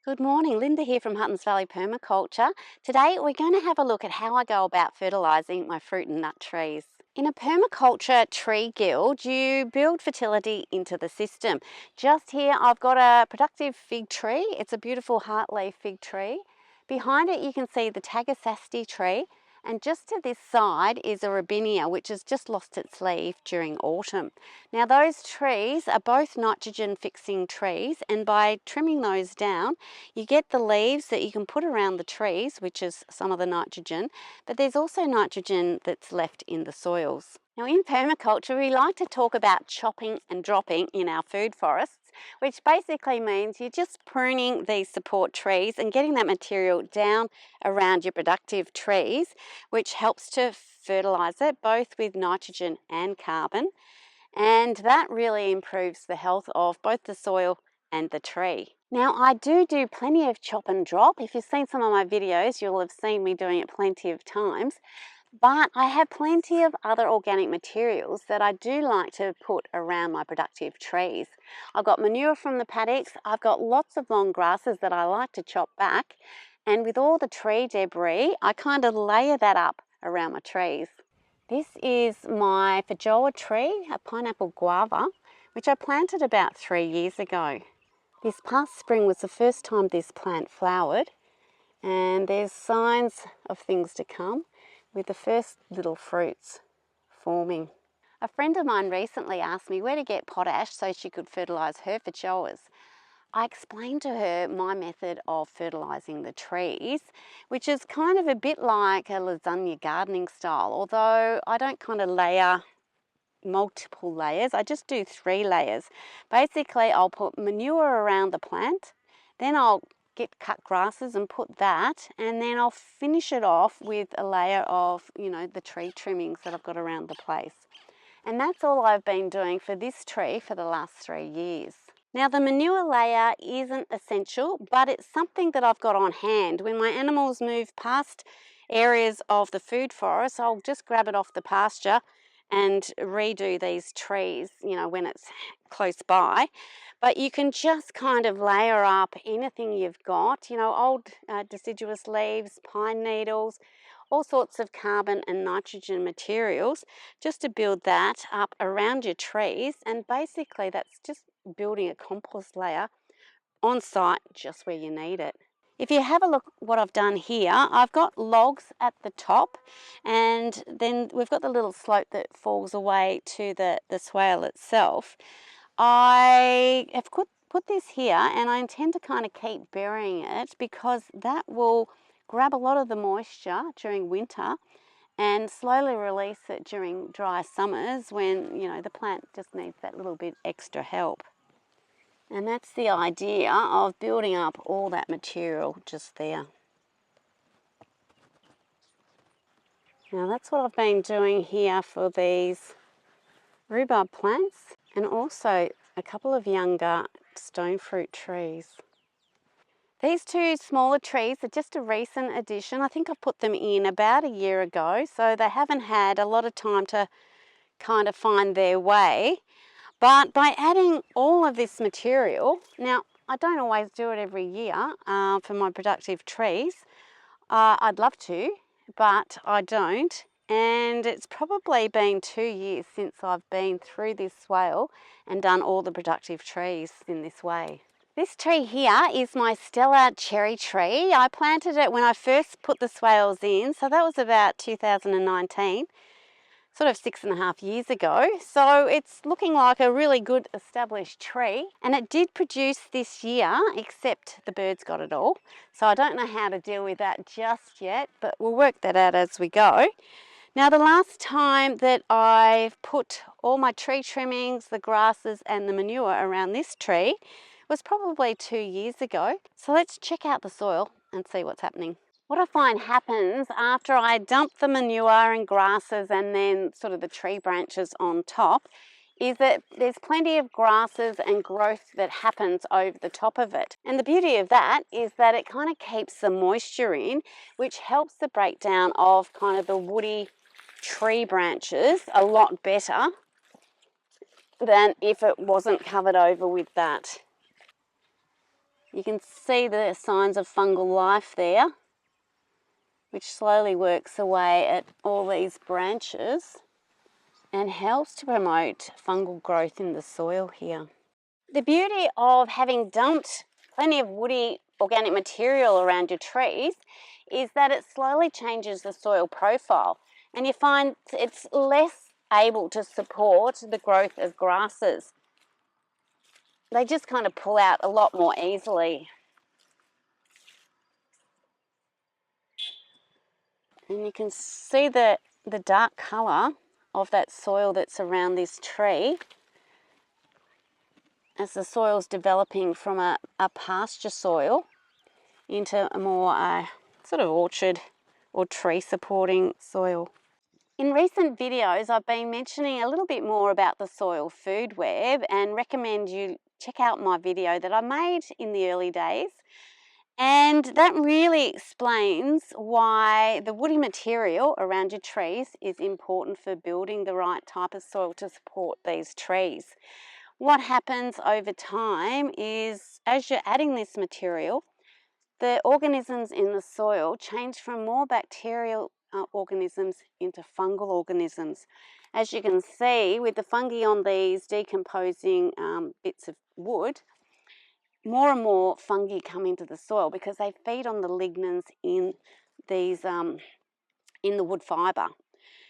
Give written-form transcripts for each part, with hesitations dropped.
Good morning, Linda here from Huttons Valley Permaculture. Today we're going to have a look at how I go about fertilising my fruit and nut trees. In a permaculture tree guild, you build fertility into the system. Just here I've got a productive fig tree. It's a beautiful heartleaf fig tree. Behind it you can see the Tagasasti tree, and just to this side is a robinia which has just lost its leaf during autumn. Now those trees are both nitrogen fixing trees, and by trimming those down you get the leaves that you can put around the trees, which is some of the nitrogen, but there's also nitrogen that's left in the soils. Now in permaculture we like to talk about chopping and dropping in our food forests, which basically means you're just pruning these support trees and getting that material down around your productive trees, which helps to fertilise it both with nitrogen and carbon, and that really improves the health of both the soil and the tree. Now I do plenty of chop and drop. If you've seen some of my videos, you'll have seen me doing it plenty of times. But I have plenty of other organic materials that I do like to put around my productive trees. I've got manure from the paddocks, I've got lots of long grasses that I like to chop back, and with all the tree debris, I kind of layer that up around my trees. This is my feijoa tree, a pineapple guava, which I planted about 3 years ago. This past spring was the first time this plant flowered, and there's signs of things to come with the first little fruits forming. A friend of mine recently asked me where to get potash so she could fertilise her feijoas. I explained to her my method of fertilising the trees, which is kind of a bit like a lasagna gardening style, although I don't kind of layer multiple layers, I just do 3 layers. Basically I'll put manure around the plant, then I'll get cut grasses and put that, and then I'll finish it off with a layer of, the tree trimmings that I've got around the place. And that's all I've been doing for this tree for the last 3 years. Now the manure layer isn't essential, but it's something that I've got on hand. When my animals move past areas of the food forest, I'll just grab it off the pasture and redo these trees, when it's close by. But you can just kind of layer up anything you've got, old deciduous leaves, pine needles, all sorts of carbon and nitrogen materials, just to build that up around your trees. And basically that's just building a compost layer on site just where you need it. If you have a look what I've done here, I've got logs at the top, and then we've got the little slope that falls away to the swale itself. I have put this here, and I intend to kind of keep burying it because that will grab a lot of the moisture during winter and slowly release it during dry summers when, the plant just needs that little bit extra help. And that's the idea of building up all that material just there. Now that's what I've been doing here for these rhubarb plants, and also a couple of younger stone fruit trees. These 2 smaller trees are just a recent addition. I think I put them in about a year ago, so they haven't had a lot of time to kind of find their way. But by adding all of this material, now I don't always do it every year for my productive trees. I'd love to, but I don't. And it's probably been 2 years since I've been through this swale and done all the productive trees in this way. This tree here is my Stella cherry tree. I planted it when I first put the swales in, so that was about 2019. Sort of 6.5 years ago, so it's looking like a really good established tree, and it did produce this year, except the birds got it all, so I don't know how to deal with that just yet, but we'll work that out as we go. Now the last time that I've put all my tree trimmings, the grasses and the manure around this tree was probably 2 years ago, so let's check out the soil and see what's happening. What I find happens after I dump the manure and grasses and then sort of the tree branches on top is that there's plenty of grasses and growth that happens over the top of it. And the beauty of that is that it kind of keeps the moisture in, which helps the breakdown of kind of the woody tree branches a lot better than if it wasn't covered over with that. You can see the signs of fungal life there, which slowly works away at all these branches and helps to promote fungal growth in the soil here. The beauty of having dumped plenty of woody organic material around your trees is that it slowly changes the soil profile, and you find it's less able to support the growth of grasses. They just kind of pull out a lot more easily. And you can see the dark colour of that soil that's around this tree as the soil's developing from a pasture soil into a more sort of orchard or tree supporting soil. In recent videos, I've been mentioning a little bit more about the soil food web and recommend you check out my video that I made in the early days. And that really explains why the woody material around your trees is important for building the right type of soil to support these trees. What happens over time is, as you're adding this material, the organisms in the soil change from more bacterial organisms into fungal organisms. As you can see, with the fungi on these decomposing bits of wood, more and more fungi come into the soil because they feed on the lignins in these in the wood fibre.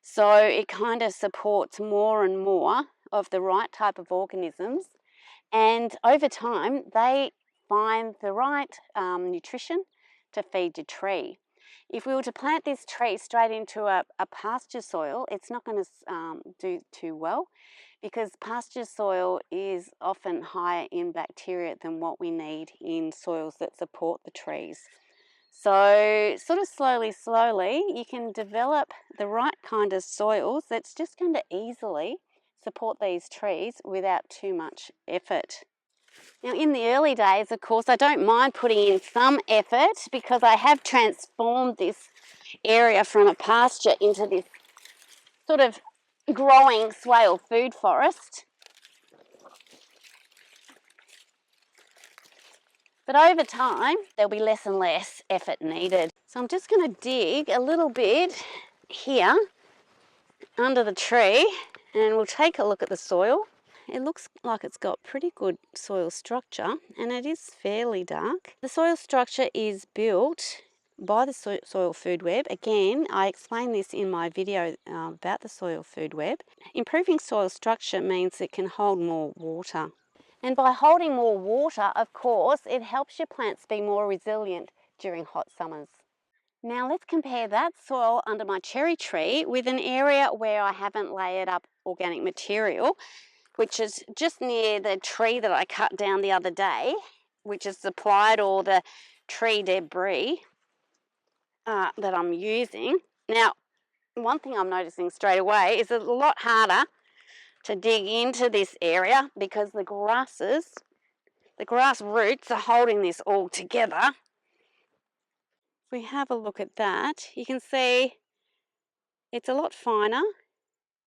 So it kind of supports more and more of the right type of organisms, and over time they find the right nutrition to feed your tree. If we were to plant this tree straight into a pasture soil, it's not going to do too well, because pasture soil is often higher in bacteria than what we need in soils that support the trees. So sort of slowly, you can develop the right kind of soils that's just going to easily support these trees without too much effort. Now, in the early days, of course, I don't mind putting in some effort because I have transformed this area from a pasture into this sort of growing swale food forest. But over time, there'll be less and less effort needed. So I'm just going to dig a little bit here under the tree and we'll take a look at the soil. It looks like it's got pretty good soil structure, and it is fairly dark. The soil structure is built by the soil food web. Again, I explained this in my video about the soil food web. Improving soil structure means it can hold more water. And by holding more water, of course, it helps your plants be more resilient during hot summers. Now let's compare that soil under my cherry tree with an area where I haven't layered up organic material, which is just near the tree that I cut down the other day, which has supplied all the tree debris that I'm using. Now, one thing I'm noticing straight away is it's a lot harder to dig into this area because the grass roots are holding this all together. If we have a look at that, you can see it's a lot finer.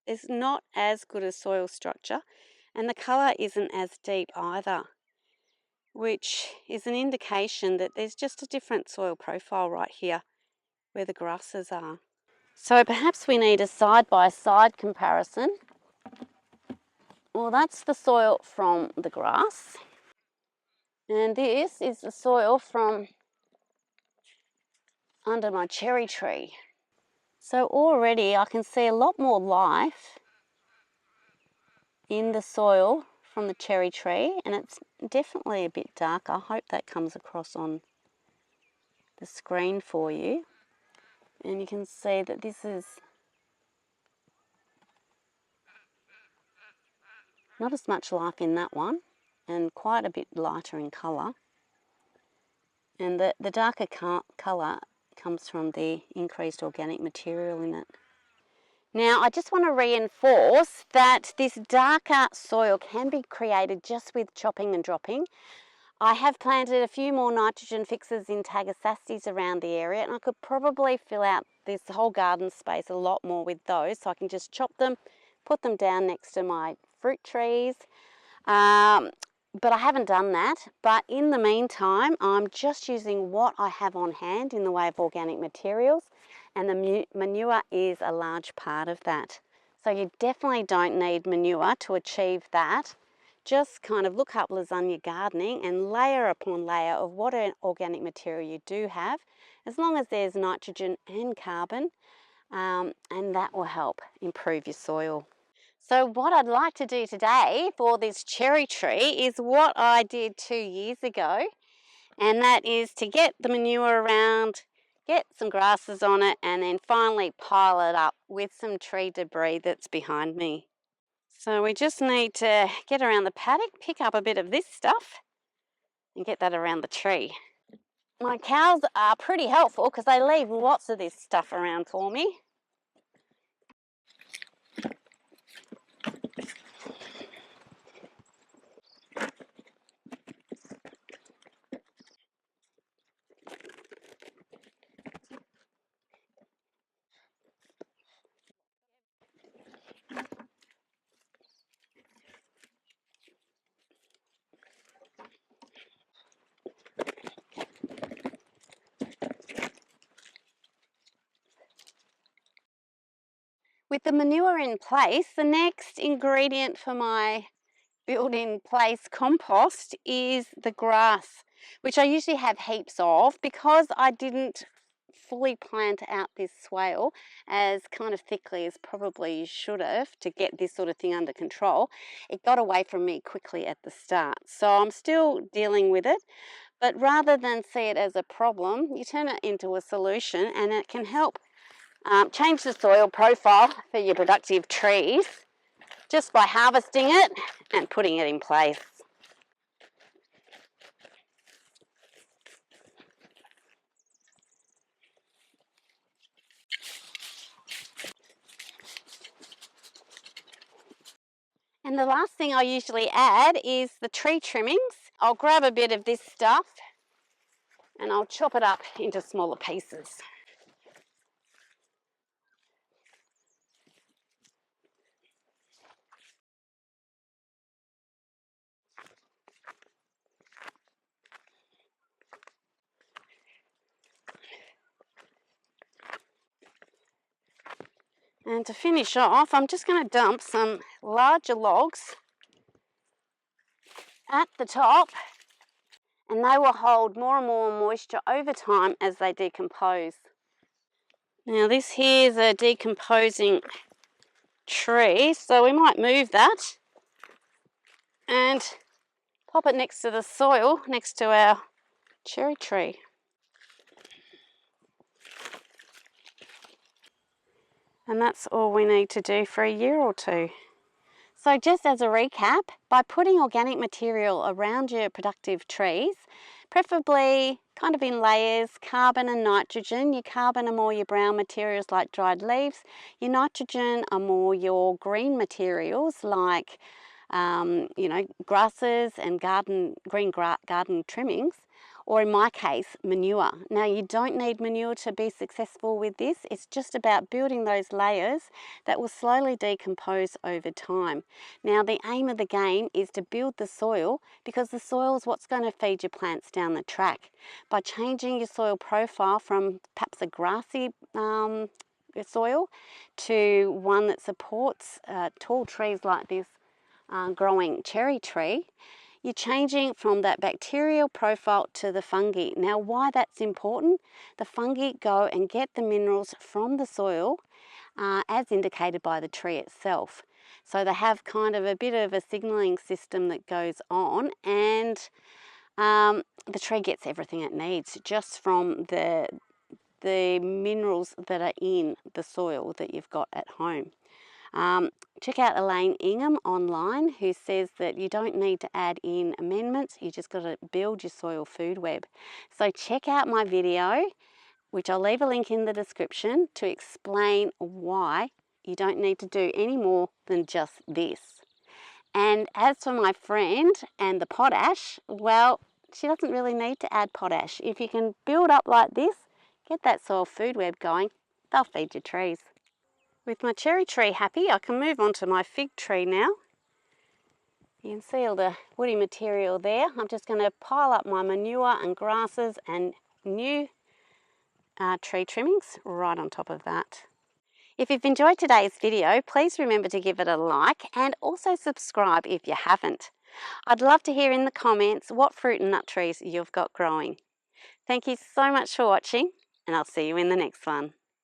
It's not as good a soil structure, and the colour isn't as deep either, which is an indication that there's just a different soil profile right here where the grasses are. So perhaps we need a side-by-side comparison. Well, that's the soil from the grass, and this is the soil from under my cherry tree. So already I can see a lot more life in the soil from the cherry tree, and it's definitely a bit darker. I hope that comes across on the screen for you. And you can see that this is not as much life in that one, and quite a bit lighter in colour. And the darker colour comes from the increased organic material in it. Now, I just want to reinforce that this darker soil can be created just with chopping and dropping. I have planted a few more nitrogen fixers in Tagasastes around the area, and I could probably fill out this whole garden space a lot more with those, so I can just chop them, put them down next to my fruit trees. But I haven't done that. But in the meantime, I'm just using what I have on hand in the way of organic materials, and the manure is a large part of that. So you definitely don't need manure to achieve that. Just kind of look up Lasagna gardening and layer upon layer of what an organic material you do have, as long as there's nitrogen and carbon, and that will help improve your soil. So what I'd like to do today for this cherry tree is what I did 2 years ago, and that is to get the manure around, get some grasses on it, and then finally pile it up with some tree debris that's behind me. So we just need to get around the paddock, pick up a bit of this stuff and get that around the tree. My cows are pretty helpful because they leave lots of this stuff around for me. With the manure in place, the next ingredient for my built-in place compost is the grass, which I usually have heaps of because I didn't fully plant out this swale as kind of thickly as probably you should have to get this sort of thing under control. It got away from me quickly at the start, so I'm still dealing with it. But rather than see it as a problem, you turn it into a solution, and it can help change the soil profile for your productive trees just by harvesting it and putting it in place. And the last thing I usually add is the tree trimmings. I'll grab a bit of this stuff and I'll chop it up into smaller pieces. And to finish off, I'm just going to dump some larger logs at the top, and they will hold more and more moisture over time as they decompose. Now this here is a decomposing tree, so we might move that and pop it next to the soil, next to our cherry tree. And that's all we need to do for a year or two. So just as a recap, by putting organic material around your productive trees, preferably kind of in layers, carbon and nitrogen. Your carbon are more your brown materials like dried leaves. Your nitrogen are more your green materials like grasses and green garden trimmings, or in my case, manure. Now you don't need manure to be successful with this. It's just about building those layers that will slowly decompose over time. Now the aim of the game is to build the soil, because the soil is what's going to feed your plants down the track. By changing your soil profile from perhaps a grassy soil to one that supports tall trees like this growing cherry tree, you're changing from that bacterial profile to the fungi. Now why that's important, the fungi go and get the minerals from the soil as indicated by the tree itself. So they have kind of a bit of a signalling system that goes on, and the tree gets everything it needs just from the minerals that are in the soil that you've got at home. Check out Elaine Ingham online, who says that you don't need to add in amendments, you just got to build your soil food web. So check out my video, which I'll leave a link in the description, to explain why you don't need to do any more than just this. And as for my friend and the potash, well, she doesn't really need to add potash. If you can build up like this, get that soil food web going, they'll feed your trees. With my cherry tree happy, I can move on to my fig tree now. You can see all the woody material there. I'm just going to pile up my manure and grasses and new tree trimmings right on top of that. If you've enjoyed today's video, please remember to give it a like and also subscribe if you haven't. I'd love to hear in the comments what fruit and nut trees you've got growing. Thank you so much for watching, and I'll see you in the next one.